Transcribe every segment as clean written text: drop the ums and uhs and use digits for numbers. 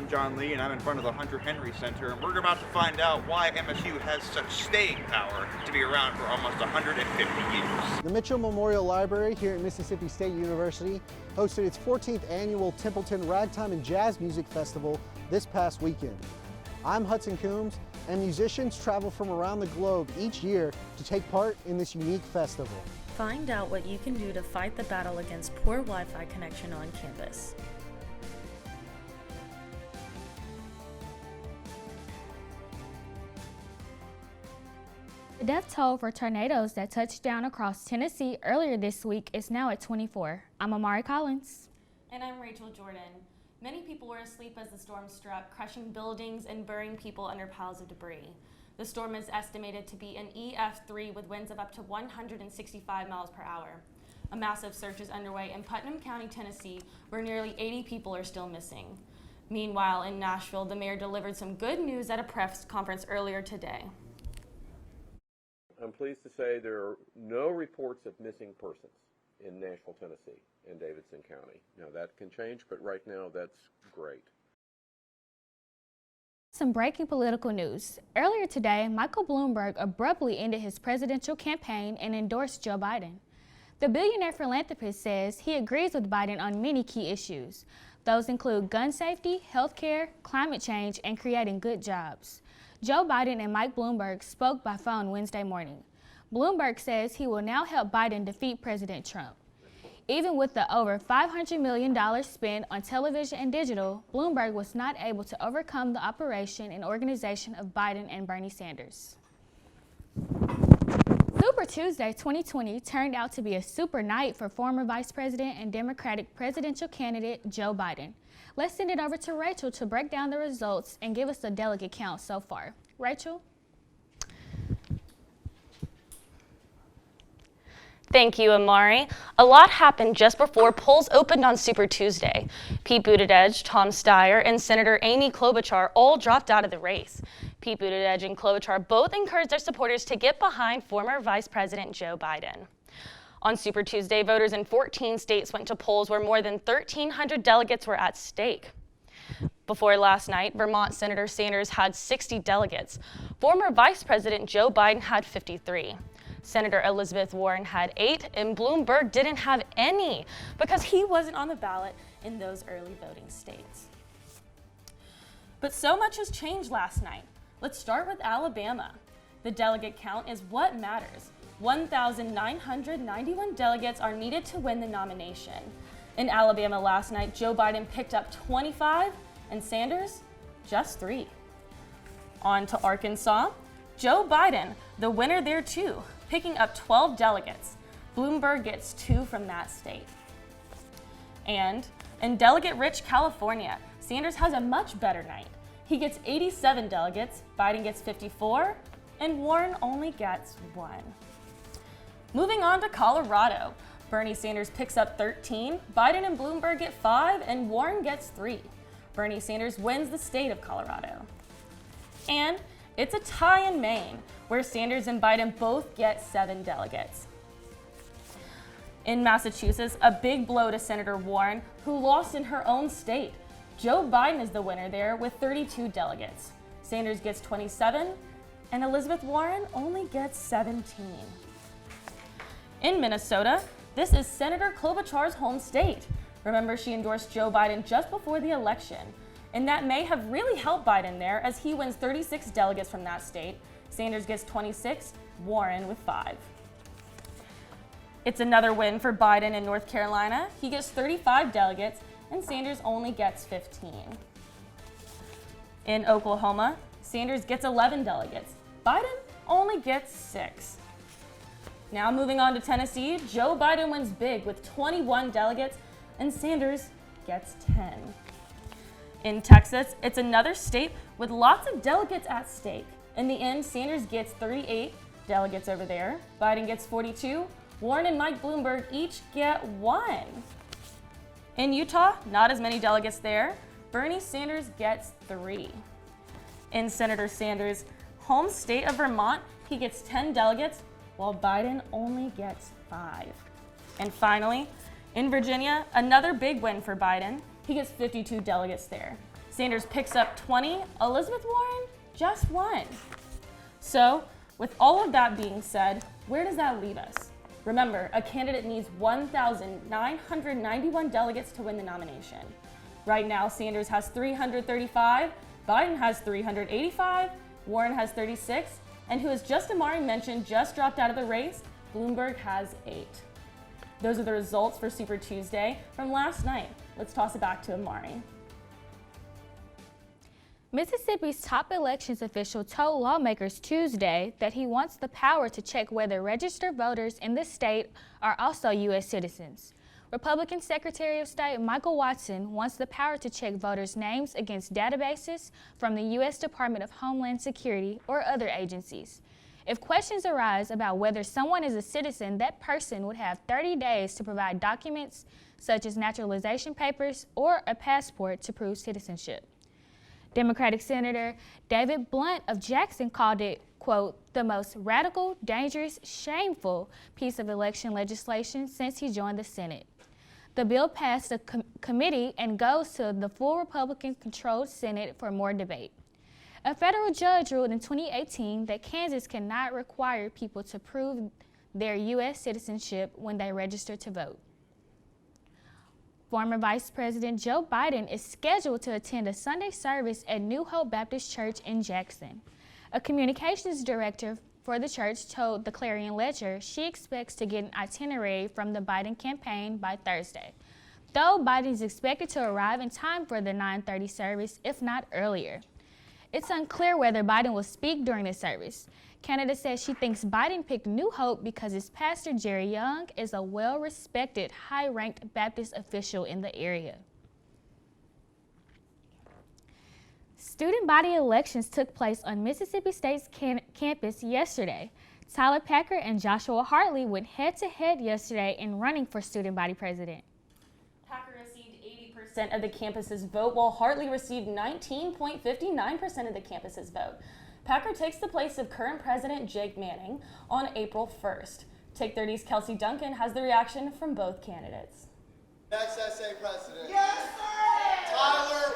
I'm John Lee, and I'm in front of the Hunter Henry Center, and we're about to find out why MSU has such staying power to be around for almost 150 years. The Mitchell Memorial Library here at Mississippi State University hosted its 14th annual Templeton Ragtime and Jazz Music Festival this past weekend. I'm Hudson Coombs, and musicians travel from around the globe each year to take part in this unique festival. Find out what you can do to fight the battle against poor Wi-Fi connection on campus. The death toll for tornadoes that touched down across Tennessee earlier this week is now at 24. I'm Amari Collins. And I'm Rachel Jordan. Many people were asleep as the storm struck, crushing buildings and burying people under piles of debris. The storm is estimated to be an EF3 with winds of up to 165 miles per hour. A massive search is underway in Putnam County, Tennessee, where nearly 80 people are still missing. Meanwhile, in Nashville, the mayor delivered some good news at a press conference earlier today. I'm pleased to say there are no reports of missing persons in Nashville, Tennessee, and Davidson County. Now that can change, but right now that's great. Some breaking political news. Earlier today, Michael Bloomberg abruptly ended his presidential campaign and endorsed Joe Biden. The billionaire philanthropist says he agrees with Biden on many key issues. Those include gun safety, healthcare, climate change, and creating good jobs. Joe Biden and Mike Bloomberg spoke by phone Wednesday morning. Bloomberg says he will now help Biden defeat President Trump. Even with the over $500 million spent on television and digital, Bloomberg was not able to overcome the operation and organization of Biden and Bernie Sanders. Super Tuesday 2020 turned out to be a super night for former Vice President and Democratic presidential candidate Joe Biden. Let's send it over to Rachel to break down the results and give us the delegate count so far. Rachel? Thank you, Amari. A lot happened just before polls opened on Super Tuesday. Pete Buttigieg, Tom Steyer, and Senator Amy Klobuchar all dropped out of the race. Pete Buttigieg and Klobuchar both encouraged their supporters to get behind former Vice President Joe Biden. On Super Tuesday, voters in 14 states went to polls where more than 1,300 delegates were at stake. Before last night, Vermont Senator Sanders had 60 delegates. Former Vice President Joe Biden had 53. Senator Elizabeth Warren had 8, and Bloomberg didn't have any because he wasn't on the ballot in those early voting states. But so much has changed last night. Let's start with Alabama. The delegate count is what matters. 1,991 delegates are needed to win the nomination. In Alabama last night, Joe Biden picked up 25 and Sanders just 3. On to Arkansas. Joe Biden, the winner there too, picking up 12 delegates. Bloomberg gets 2 from that state. And in delegate-rich California, Sanders has a much better night. He gets 87 delegates, Biden gets 54, and Warren only gets 1. Moving on to Colorado, Bernie Sanders picks up 13, Biden and Bloomberg get 5, and Warren gets 3. Bernie Sanders wins the state of Colorado. And it's a tie in Maine, where Sanders and Biden both get 7 delegates. In Massachusetts, a big blow to Senator Warren, who lost in her own state. Joe Biden is the winner there with 32 delegates. Sanders gets 27, and Elizabeth Warren only gets 17. In Minnesota, this is Senator Klobuchar's home state. Remember, she endorsed Joe Biden just before the election, and that may have really helped Biden there as he wins 36 delegates from that state. Sanders gets 26, Warren with 5. It's another win for Biden in North Carolina. He gets 35 delegates, and Sanders only gets 15. In Oklahoma, Sanders gets 11 delegates. Biden only gets 6. Now moving on to Tennessee, Joe Biden wins big with 21 delegates, and Sanders gets 10. In Texas, it's another state with lots of delegates at stake. In the end, Sanders gets 38 delegates over there. Biden gets 42. Warren and Mike Bloomberg each get 1. In Utah, not as many delegates there. Bernie Sanders gets 3. In Senator Sanders' home state of Vermont, he gets 10 delegates, while Biden only gets 5. And finally, in Virginia, another big win for Biden. He gets 52 delegates there. Sanders picks up 20, Elizabeth Warren just 1. So, with all of that being said, where does that leave us? Remember, a candidate needs 1,991 delegates to win the nomination. Right now, Sanders has 335, Biden has 385, Warren has 36, and who, as just Amari mentioned, just dropped out of the race, Bloomberg has 8. Those are the results for Super Tuesday from last night. Let's toss it back to Amari. Mississippi's top elections official told lawmakers Tuesday that he wants the power to check whether registered voters in the state are also U.S. citizens. Republican Secretary of State Michael Watson wants the power to check voters' names against databases from the U.S. Department of Homeland Security or other agencies. If questions arise about whether someone is a citizen, that person would have 30 days to provide documents such as naturalization papers or a passport to prove citizenship. Democratic Senator David Blunt of Jackson called it, quote, the most radical, dangerous, shameful piece of election legislation since he joined the Senate. The bill passed a committee and goes to the full Republican-controlled Senate for more debate. A federal judge ruled in 2018 that Kansas cannot require people to prove their U.S. citizenship when they register to vote. Former Vice President Joe Biden is scheduled to attend a Sunday service at New Hope Baptist Church in Jackson. A communications director for the church told the Clarion Ledger she expects to get an itinerary from the Biden campaign by Thursday, though Biden is expected to arrive in time for the 9:30 service, if not earlier. It's unclear whether Biden will speak during the service. Canada says she thinks Biden picked New Hope because his pastor, Jerry Young, is a well-respected, high-ranked Baptist official in the area. Student body elections took place on Mississippi State's campus yesterday. Tyler Packer and Joshua Hartley went head-to-head yesterday in running for student body president. Packer received 80% of the campus's vote, while Hartley received 19.59% of the campus's vote. Packer takes the place of current President Jake Manning on April 1st. Take 30's Kelsey Duncan has the reaction from both candidates. Next SA president. Yes, sir! Tyler.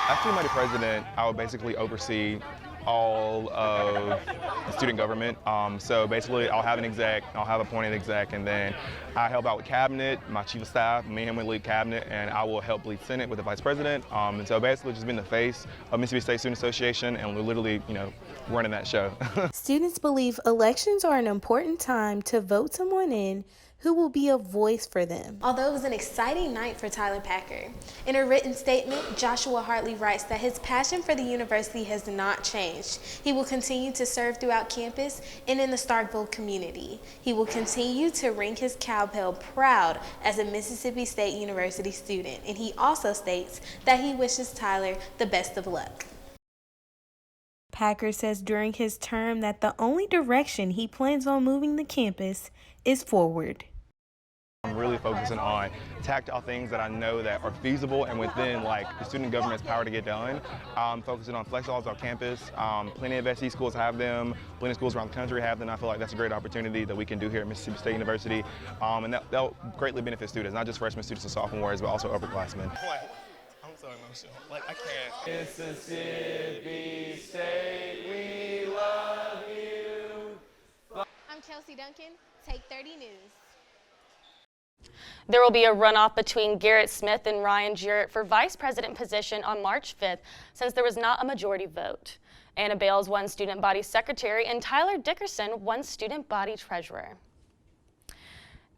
As student body president, I would basically oversee all of the student government. So basically, I'll have an exec, I'll have appointed exec, and then I help out with cabinet, my chief of staff, me and him will lead cabinet, and I will help lead Senate with the vice president. And so basically, just being the face of Mississippi State Student Association, and we're literally, running that show. Students believe elections are an important time to vote someone in who will be a voice for them. Although it was an exciting night for Tyler Packer. In a written statement, Joshua Hartley writes that his passion for the university has not changed. He will continue to serve throughout campus and in the Starkville community. He will continue to ring his cowbell proud as a Mississippi State University student, and he also states that he wishes Tyler the best of luck. Packer says during his term that the only direction he plans on moving the campus is forward. I'm really focusing on tactile things that I know that are feasible and within the student government's power to get done. I'm focusing on flex halls on campus. Plenty of SE schools have them, plenty of schools around the country have them. I feel like that's a great opportunity that we can do here at Mississippi State University. And that'll greatly benefit students, not just freshmen, students, and sophomores, but also upperclassmen. I'm so emotional. I can't. Mississippi State, we love you. I'm Kelsey Duncan, Take 30 News. There will be a runoff between Garrett Smith and Ryan Jarrett for vice president position on March 5th, since there was not a majority vote. Anna Bales won student body secretary and Tyler Dickerson won student body treasurer.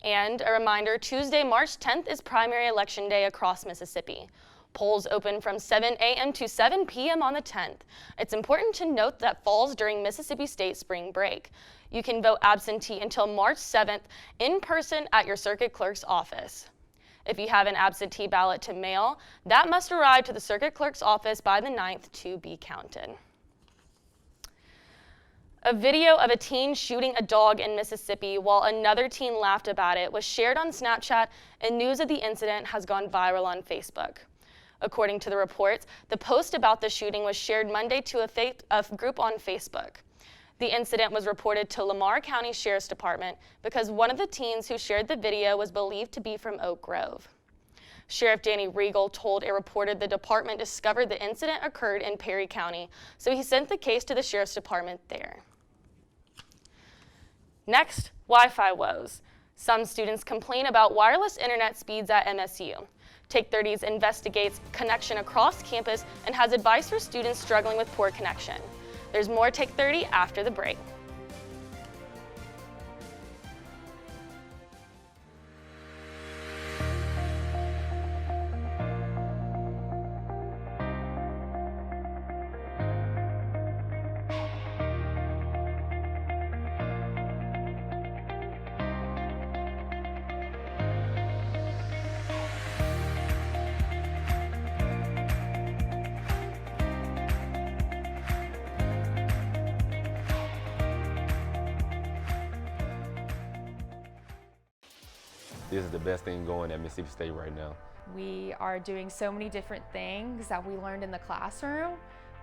And a reminder, Tuesday, March 10th is primary election day across Mississippi. Polls open from 7 a.m. to 7 p.m. on the 10th. It's important to note that falls during Mississippi State spring break. You can vote absentee until March 7th in person at your circuit clerk's office. If you have an absentee ballot to mail, that must arrive to the circuit clerk's office by the 9th to be counted. A video of a teen shooting a dog in Mississippi while another teen laughed about it was shared on Snapchat, and news of the incident has gone viral on Facebook. According to the reports, the post about the shooting was shared Monday to a group on Facebook. The incident was reported to Lamar County Sheriff's Department because one of the teens who shared the video was believed to be from Oak Grove. Sheriff Danny Regal told a reporter the department discovered the incident occurred in Perry County, so he sent the case to the sheriff's department there. Next, Wi-Fi woes. Some students complain about wireless internet speeds at MSU. Take 30s investigates connection across campus and has advice for students struggling with poor connection. There's more Take 30 after the break. This is the best thing going at Mississippi State right now. We are doing so many different things that we learned in the classroom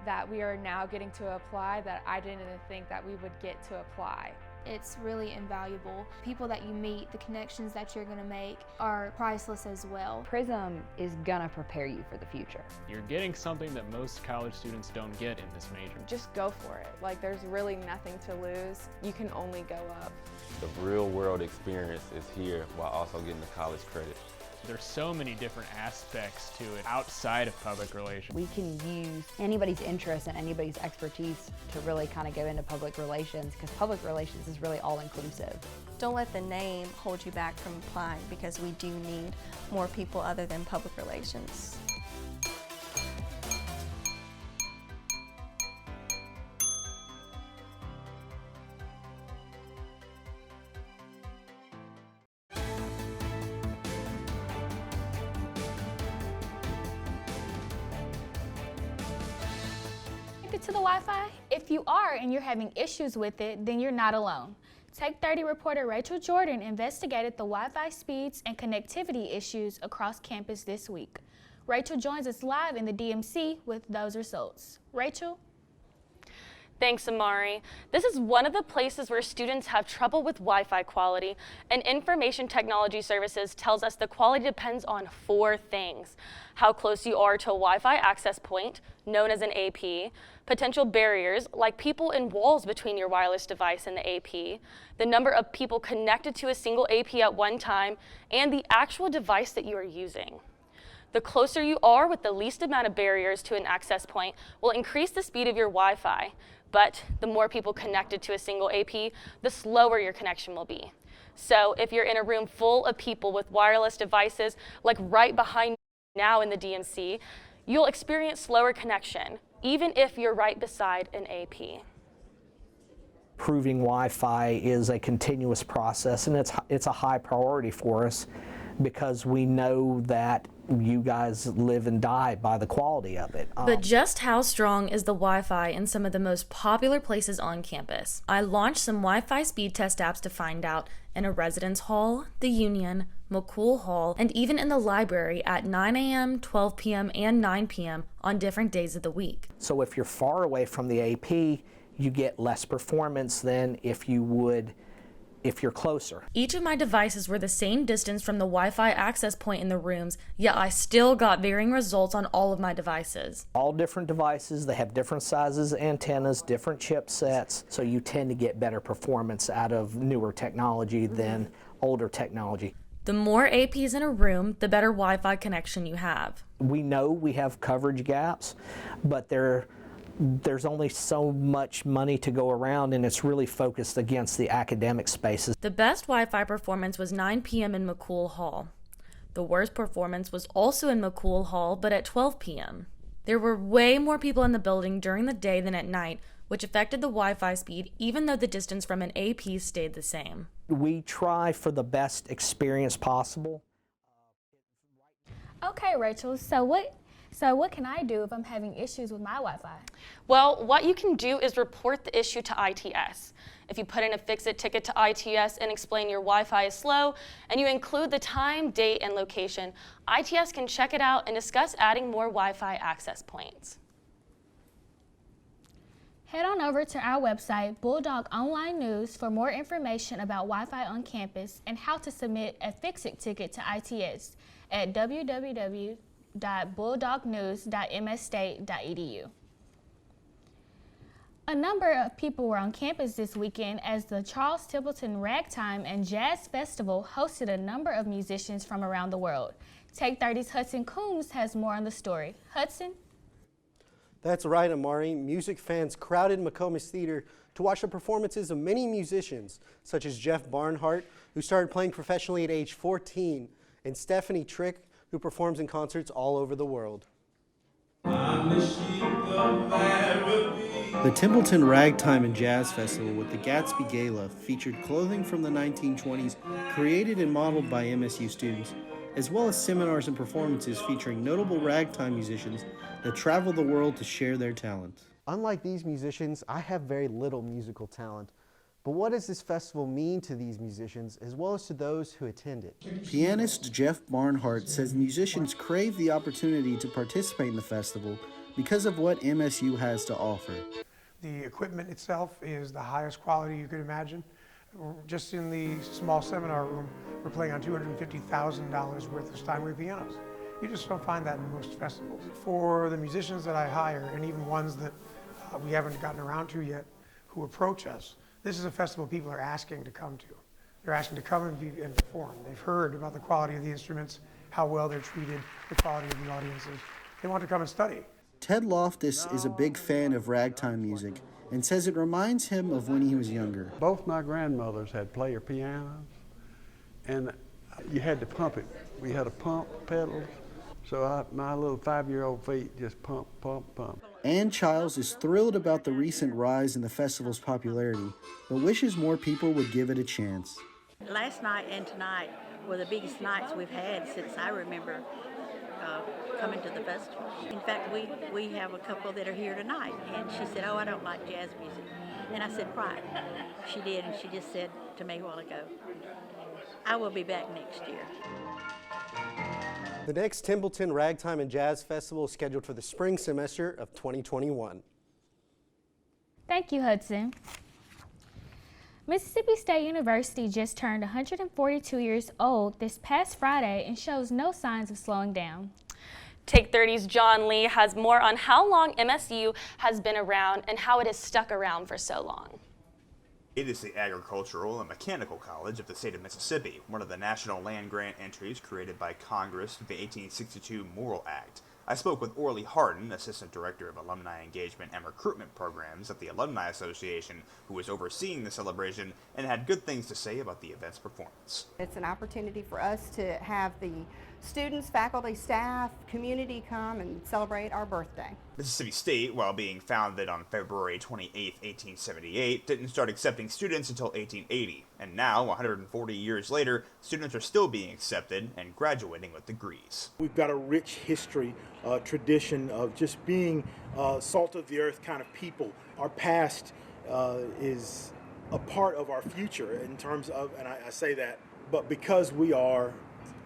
that we are now getting to apply that I didn't even think that we would get to apply. It's really invaluable. People that you meet, the connections that you're gonna make are priceless as well. Prism is gonna prepare you for the future. You're getting something that most college students don't get in this major. Just go for it. Like, there's really nothing to lose. You can only go up. The real world experience is here while also getting the college credit. There's so many different aspects to it outside of public relations. We can use anybody's interest and anybody's expertise to really kind of go into public relations, because public relations is really all inclusive. Don't let the name hold you back from applying, because we do need more people other than public relations. To the Wi-Fi? If you are and you're having issues with it, then you're not alone. Take 30 reporter Rachel Jordan investigated the Wi-Fi speeds and connectivity issues across campus this week. Rachel joins us live in the DMC with those results. Rachel? Thanks, Amari. This is one of the places where students have trouble with Wi-Fi quality, and Information Technology Services tells us the quality depends on 4 things: how close you are to a Wi-Fi access point, known as an AP, potential barriers, like people in walls between your wireless device and the AP, the number of people connected to a single AP at one time, and the actual device that you are using. The closer you are with the least amount of barriers to an access point will increase the speed of your Wi-Fi, but the more people connected to a single AP, the slower your connection will be. So if you're in a room full of people with wireless devices, like right behind you now in the DMC, you'll experience slower connection, even if you're right beside an AP. Improving Wi-Fi is a continuous process, and it's a high priority for us because we know that you guys live and die by the quality of it. But just how strong is the Wi-Fi in some of the most popular places on campus? I launched some Wi-Fi speed test apps to find out in a residence hall, the Union, McCool Hall, and even in the library at 9 a.m., 12 p.m., and 9 p.m. on different days of the week. So if you're far away from the AP, you get less performance than if you would if you're closer. Each of my devices were the same distance from the Wi-Fi access point in the rooms, yet I still got varying results on all of my devices. All different devices, they have different sizes, antennas, different chipsets, so you tend to get better performance out of newer technology than older technology. The more APs in a room, the better Wi-Fi connection you have. We know we have coverage gaps, but there's only so much money to go around, and it's really focused against the academic spaces. The best Wi-Fi performance was 9 p.m. in McCool Hall. The worst performance was also in McCool Hall, but at 12 p.m. There were way more people in the building during the day than at night, which affected the Wi-Fi speed, even though the distance from an AP stayed the same. We try for the best experience possible. Okay, Rachel, so what can I do if I'm having issues with my Wi-Fi? Well, what you can do is report the issue to ITS. If you put in a fix-it ticket to ITS and explain your Wi-Fi is slow, and you include the time, date, and location, ITS can check it out and discuss adding more Wi-Fi access points. Head on over to our website, Bulldog Online News, for more information about Wi-Fi on campus and how to submit a Fix-It ticket to ITS at www.bulldognews.msstate.edu. A number of people were on campus this weekend as the Charles Templeton Ragtime and Jazz Festival hosted a number of musicians from around the world. Take 30's Hudson Coombs has more on the story. Hudson? That's right, Amari. Music fans crowded McComas Theater to watch the performances of many musicians, such as Jeff Barnhart, who started playing professionally at age 14, and Stephanie Trick, who performs in concerts all over the world. The Templeton Ragtime and Jazz Festival with the Gatsby Gala featured clothing from the 1920s created and modeled by MSU students, as well as seminars and performances featuring notable ragtime musicians that travel the world to share their talent. Unlike these musicians, I have very little musical talent. But what does this festival mean to these musicians, as well as to those who attend it? Pianist Jeff Barnhart says musicians crave the opportunity to participate in the festival because of what MSU has to offer. The equipment itself is the highest quality you could imagine. Just in the small seminar room, we're playing on $250,000 worth of Steinway pianos. You just don't find that in most festivals. For the musicians that I hire, and even ones that we haven't gotten around to yet, who approach us, this is a festival people are asking to come to. They're asking to come and perform. They've heard about the quality of the instruments, how well they're treated, the quality of the audiences. They want to come and study. Ted Loftus is a big fan of ragtime music and says it reminds him of when he was younger. Both my grandmothers had player pianos, and you had to pump it. We had a pump pedals, so my little 5-year-old feet just pump, pump, pump. Ann Childs is thrilled about the recent rise in the festival's popularity, but wishes more people would give it a chance. Last night and tonight were the biggest nights we've had since I remember coming to the festival. In fact, we have a couple that are here tonight, and she said, "Oh, I don't like jazz music." And I said, "Right." She did, and she just said to me a while ago, "I will be back next year." The next Templeton Ragtime and Jazz Festival is scheduled for the spring semester of 2021. Thank you, Hudson. Mississippi State University just turned 142 years old this past Friday and shows no signs of slowing down. Take 30's John Lee has more on how long MSU has been around and how it has stuck around for so long. It is the Agricultural and Mechanical College of the state of Mississippi, one of the national land grant entries created by Congress through the 1862 Morrill Act. I spoke with Orly Harden, Assistant Director of Alumni Engagement and Recruitment Programs at the Alumni Association, who was overseeing the celebration and had good things to say about the event's performance. It's an opportunity for us to have the students, faculty, staff, community come and celebrate our birthday. Mississippi State, while being founded on February 28, 1878, didn't start accepting students until 1880, and now, 140 years later, students are still being accepted and graduating with degrees. We've got a rich history, tradition of just being salt of the earth kind of people. Our past is a part of our future in terms of, and I say that, but because we are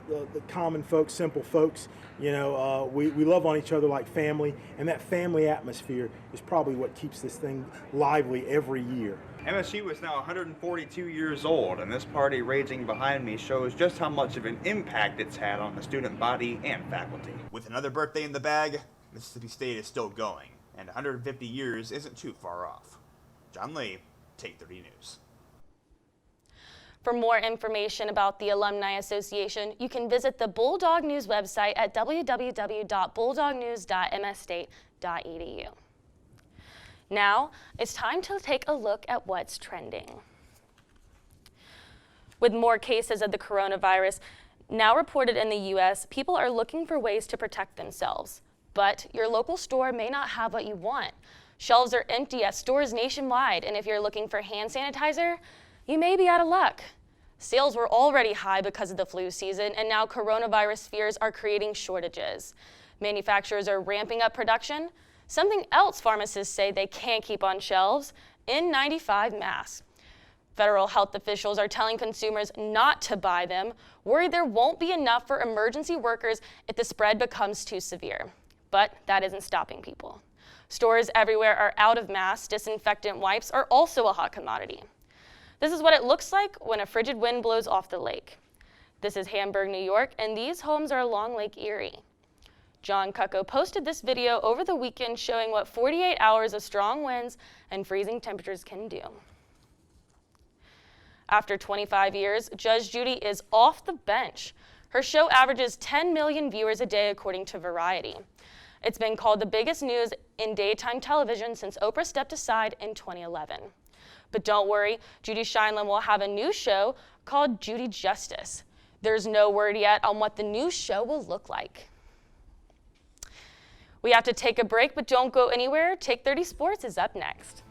the common folks, simple folks, you know, we love on each other like family, and that family atmosphere is probably what keeps this thing lively every year. MSU is now 142 years old, and this party raging behind me shows just how much of an impact it's had on the student body and faculty. With another birthday in the bag, Mississippi State is still going, and 150 years isn't too far off. John Lee, Take 30 News. For more information about the Alumni Association, you can visit the Bulldog News website at www.bulldognews.msstate.edu. Now, it's time to take a look at what's trending. With more cases of the coronavirus now reported in the U.S., people are looking for ways to protect themselves. But your local store may not have what you want. Shelves are empty at stores nationwide, and if you're looking for hand sanitizer, you may be out of luck. Sales were already high because of the flu season, and now coronavirus fears are creating shortages. Manufacturers are ramping up production. Something else pharmacists say they can't keep on shelves: N95 masks. Federal health officials are telling consumers not to buy them, worried there won't be enough for emergency workers if the spread becomes too severe. But that isn't stopping people. Stores everywhere are out of masks. Disinfectant wipes are also a hot commodity. This is what it looks like when a frigid wind blows off the lake. This is Hamburg, New York, and these homes are along Lake Erie. John Cucko posted this video over the weekend showing what 48 hours of strong winds and freezing temperatures can do. After 25 years, Judge Judy is off the bench. Her show averages 10 million viewers a day, according to Variety. It's been called the biggest news in daytime television since Oprah stepped aside in 2011. But don't worry, Judy Scheindlin will have a new show called Judy Justice. There's no word yet on what the new show will look like. We have to take a break, but don't go anywhere. Take 30 Sports is up next.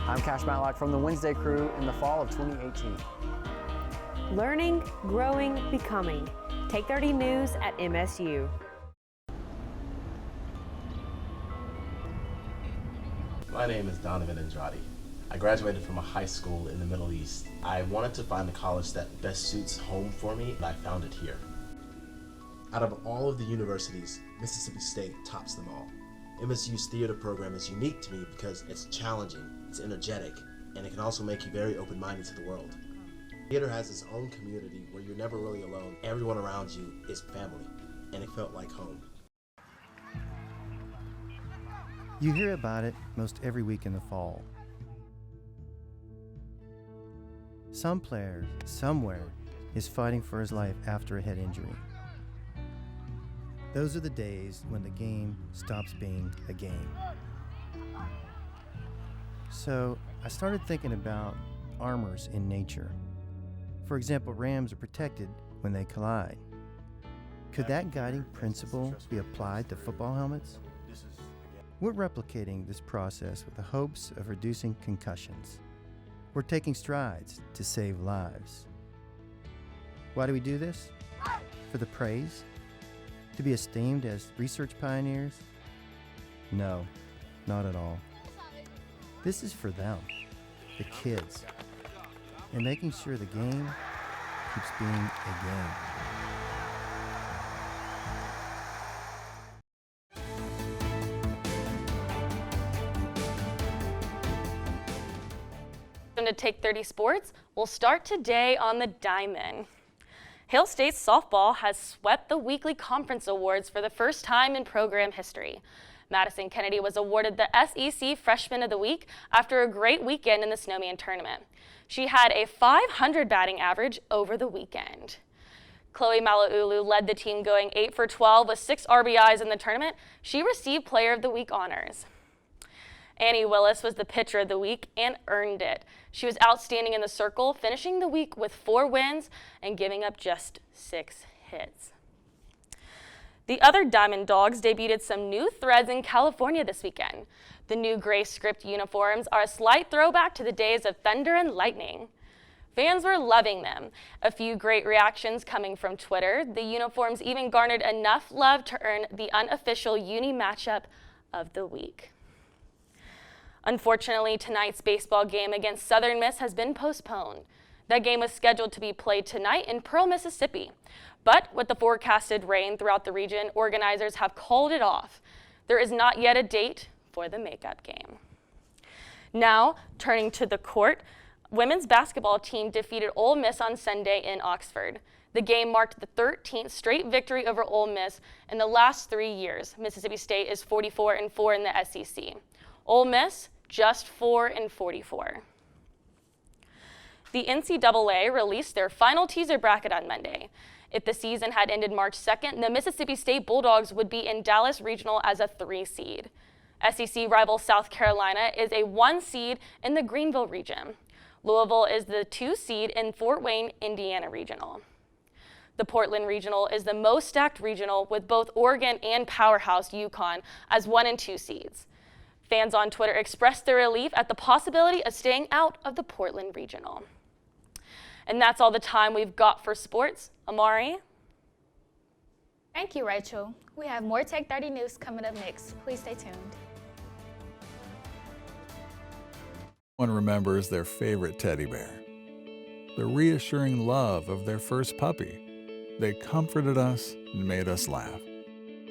I'm Cash Matlock from the Wednesday crew in the fall of 2018. Learning, growing, becoming. Take 30 News at MSU. My name is Donovan Andrade. I graduated from a high school in the Middle East. I wanted to find the college that best suits home for me, and I found it here. Out of all of the universities, Mississippi State tops them all. MSU's theater program is unique to me because it's challenging, it's energetic, and it can also make you very open-minded to the world. Theater has its own community where you're never really alone. Everyone around you is family, and it felt like home. You hear about it most every week in the fall. Some player, somewhere, is fighting for his life after a head injury. Those are the days when the game stops being a game. So I started thinking about armors in nature. For example, rams are protected when they collide. Could that guiding principle be applied to football helmets? We're replicating this process with the hopes of reducing concussions. We're taking strides to save lives. Why do we do this? For the praise? To be esteemed as research pioneers? No, not at all. This is for them, the kids, and making sure the game keeps being a game. To Take 30 Sports, we'll start today on the diamond. Hale State's softball has swept the weekly conference awards for the first time in program history. Madison Kennedy was awarded the SEC Freshman of the Week after a great weekend in the Snowman Tournament. She had a .500 batting average over the weekend. Chloe Malaulu led the team going 8 for 12 with 6 RBIs in the tournament. She received Player of the Week honors. Annie Willis was the pitcher of the week and earned it. She was outstanding in the circle, finishing the week with 4 wins and giving up just 6 hits. The other Diamond Dogs debuted some new threads in California this weekend. The new gray script uniforms are a slight throwback to the days of Thunder and Lightning. Fans were loving them. A few great reactions coming from Twitter. The uniforms even garnered enough love to earn the unofficial uni matchup of the week. Unfortunately, tonight's baseball game against Southern Miss has been postponed. That game was scheduled to be played tonight in Pearl, Mississippi. But with the forecasted rain throughout the region, organizers have called it off. There is not yet a date for the makeup game. Now, turning to the court, women's basketball team defeated Ole Miss on Sunday in Oxford. The game marked the 13th straight victory over Ole Miss in the last 3 years. Mississippi State is 44-4 in the SEC. Ole Miss, just 4-44. The NCAA released their final teaser bracket on Monday. If the season had ended March 2nd, the Mississippi State Bulldogs would be in Dallas Regional as a 3 seed. SEC rival South Carolina is a 1 seed in the Greenville region. Louisville is the 2 seed in Fort Wayne, Indiana Regional. The Portland Regional is the most stacked regional with both Oregon and powerhouse UConn as 1 and 2 seeds. Fans on Twitter expressed their relief at the possibility of staying out of the Portland Regional. And that's all the time we've got for sports. Amari? Thank you, Rachel. We have more Tech 30 news coming up next. Please stay tuned. One remembers their favorite teddy bear, the reassuring love of their first puppy. They comforted us and made us laugh.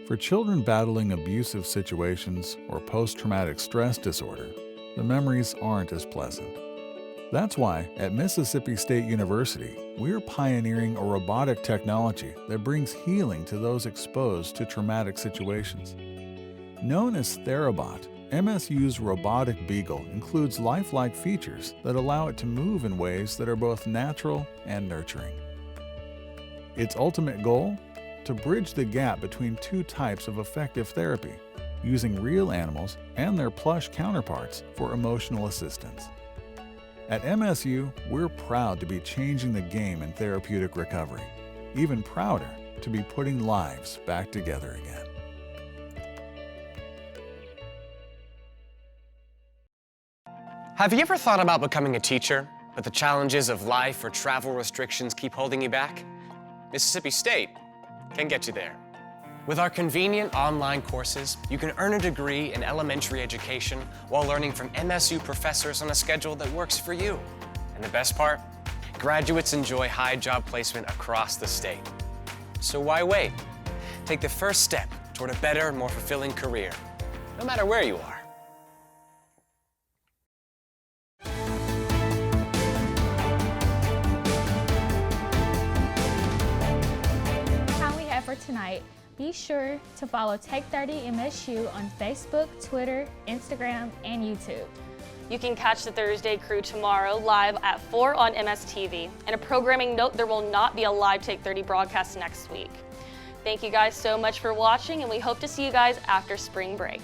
For children battling abusive situations or post-traumatic stress disorder, the memories aren't as pleasant. That's why at Mississippi State University, we're pioneering a robotic technology that brings healing to those exposed to traumatic situations. Known as Therabot, MSU's robotic beagle includes lifelike features that allow it to move in ways that are both natural and nurturing. Its ultimate goal? To bridge the gap between two types of effective therapy, using real animals and their plush counterparts for emotional assistance. At MSU, we're proud to be changing the game in therapeutic recovery, even prouder to be putting lives back together again. Have you ever thought about becoming a teacher, but the challenges of life or travel restrictions keep holding you back? Mississippi State can get you there. With our convenient online courses, you can earn a degree in elementary education while learning from MSU professors on a schedule that works for you. And the best part? Graduates enjoy high job placement across the state. So why wait? Take the first step toward a better, more fulfilling career, no matter where you are. Time we have for tonight. Be sure to follow Tech 30 MSU on Facebook, Twitter, Instagram, and YouTube. You can catch the Thursday Crew tomorrow live at 4 on MSTV. And a programming note, there will not be a live Tech 30 broadcast next week. Thank you guys so much for watching, and we hope to see you guys after spring break.